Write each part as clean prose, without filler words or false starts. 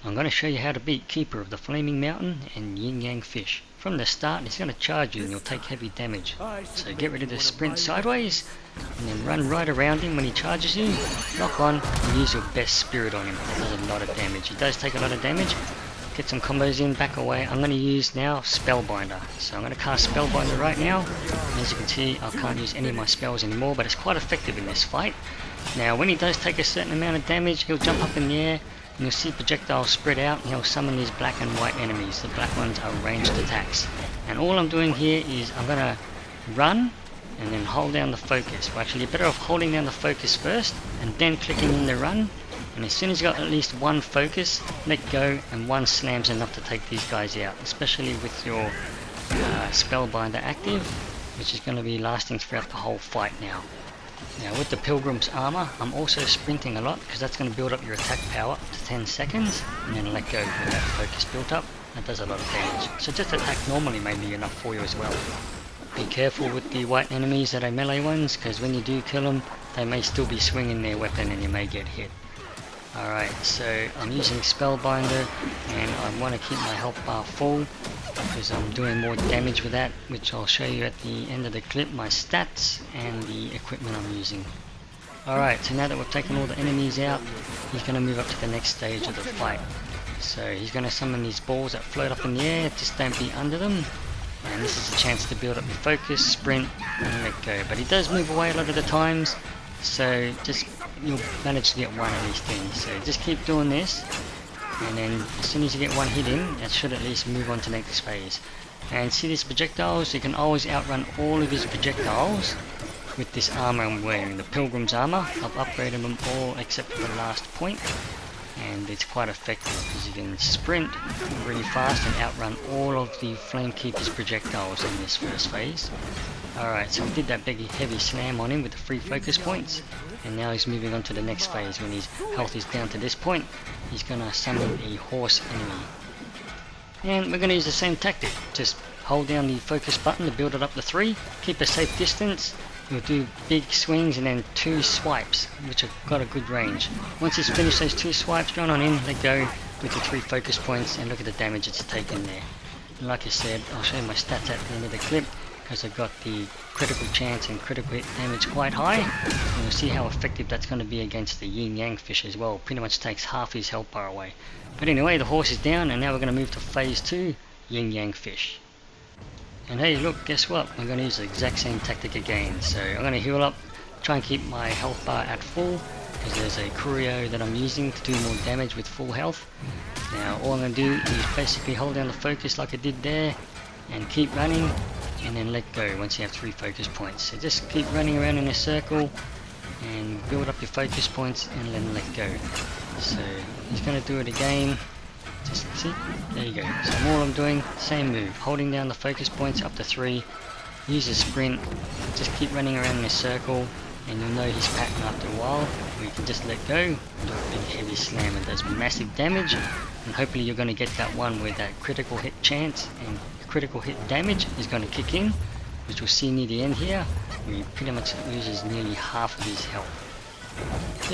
I'm going to show you how to beat Keeper of the Flaming Mountain and Yin Yang Fish. From the start, he's going to charge you and you'll take heavy damage. So get ready to sprint sideways and then run right around him when he charges you. Lock on and use your best spirit on him. That does a lot of damage. He does take a lot of damage. Get some combos in, back away. I'm going to use now Spellbinder. So I'm going to cast Spellbinder right now. As you can see, I can't use any of my spells anymore, but it's quite effective in this fight. Now when he does take a certain amount of damage, he'll jump up in the air. And you'll see projectiles spread out and he'll summon these black and white enemies. The black ones are ranged attacks. And all I'm doing here is I'm going to run and then hold down the focus. Well, actually, you're better off holding down the focus first and then clicking in the run. And as soon as you've got at least one focus, let go, and one slam's enough to take these guys out. Especially with your Spellbinder active, which is going to be lasting throughout the whole fight now. Now with the Pilgrim's Armor, I'm also sprinting a lot because that's going to build up your attack power up to 10 seconds and then let go with that focus built up. That does a lot of damage. So just attack normally may be enough for you as well. Be careful with the white enemies that are melee ones, because when you do kill them, they may still be swinging their weapon and you may get hit. Alright, so I'm using Spellbinder and I want to keep my health bar full because I'm doing more damage with that, which I'll show you at the end of the clip, my stats and the equipment I'm using. Alright, so now that we've taken all the enemies out, he's going to move up to the next stage of the fight. So he's going to summon these balls that float up in the air, just don't be under them. And this is a chance to build up your focus, sprint and let go. But he does move away a lot of the times, so just you'll manage to get one at least in. So just keep doing this. And then as soon as you get one hit in, that should at least move on to the next phase. And see these projectiles? You can always outrun all of his projectiles with this armor I'm wearing, the Pilgrim's Armor. I've upgraded them all except for the last point. And it's quite effective because you can sprint really fast and outrun all of the Flamekeeper's projectiles in this first phase. Alright, so we did that big heavy slam on him with the 3 focus points, and now he's moving on to the next phase. When his health is down to this point, he's going to summon a horse enemy. And we're going to use the same tactic, just hold down the focus button to build it up to 3, keep a safe distance. You'll do big swings and then 2 swipes, which have got a good range. Once he's finished those 2 swipes, run on in, let go with the 3 focus points, and look at the damage it's taken there. And like I said, I'll show you my stats at the end of the clip, because I've got the critical chance and critical hit damage quite high. And you'll see how effective that's going to be against the Yin Yang Fish as well. Pretty much takes half his health bar away. But anyway, the horse is down, and now we're going to move to phase 2, Yin Yang Fish. And hey, look, guess what? I'm going to use the exact same tactic again. So I'm going to heal up, try and keep my health bar at full, because there's a Curio that I'm using to do more damage with full health. Now all I'm going to do is basically hold down the focus like I did there, and keep running, and then let go once you have 3 focus points. So just keep running around in a circle, and build up your focus points, and then let go. So he's going to do it again. Just see, there you go. So all I'm doing, same move, holding down the focus points up to 3, use a sprint, just keep running around in a circle, and you'll know his pattern after a while, where you can just let go, do a big heavy slam. It does massive damage, and hopefully you're going to get that one where that critical hit chance and critical hit damage is going to kick in, which we'll see near the end here, where he pretty much loses nearly half of his health.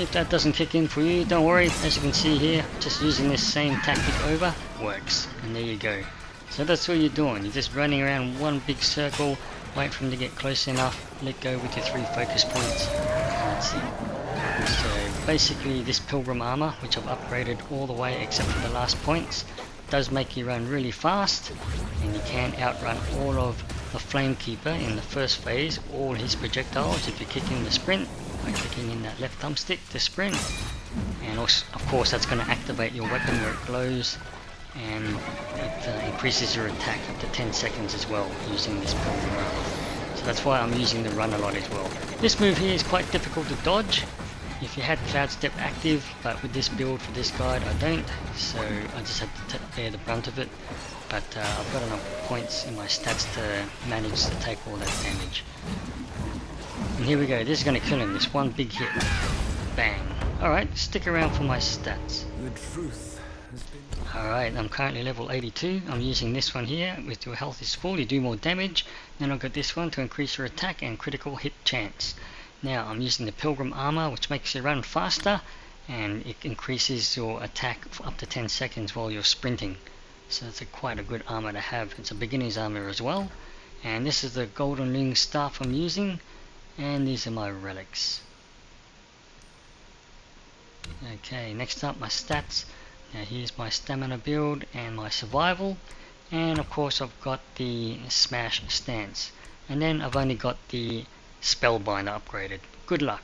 If that doesn't kick in for you, don't worry, as you can see here, just using this same tactic over works, and there you go. So that's all you're doing, you're just running around one big circle, wait for him to get close enough, let go with your 3 focus points, and that's it. So basically this Pilgrim Armor, which I've upgraded all the way except for the last points, does make you run really fast, and you can outrun all of the Flamekeeper in the first phase, all his projectiles if you kick in the sprint, by clicking in that left thumbstick to sprint. And also, of course, that's going to activate your weapon where it glows, and it increases your attack up to 10 seconds as well using this Pilgrim Armor. So that's why I'm using the run a lot as well. This move here is quite difficult to dodge if you had Cloud Step active, but with this build for this guide I don't, so I just had to bear the brunt of it. But I've got enough points in my stats to manage to take all that damage. And here we go, this is going to kill him, this one big hit. Bang. Alright, stick around for my stats. Alright, I'm currently level 82. I'm using this one here, with your health is full, you do more damage. Then I've got this one to increase your attack and critical hit chance. Now I'm using the Pilgrim Armor, which makes you run faster, and it increases your attack for up to 10 seconds while you're sprinting. So it's quite a good armor to have. It's a beginner's armor as well. And this is the golden ring staff I'm using, and these are my relics. Okay, next up my stats. Now here's my stamina build and my survival, and of course I've got the smash stance, and then I've only got the spellbinder upgraded. Good luck.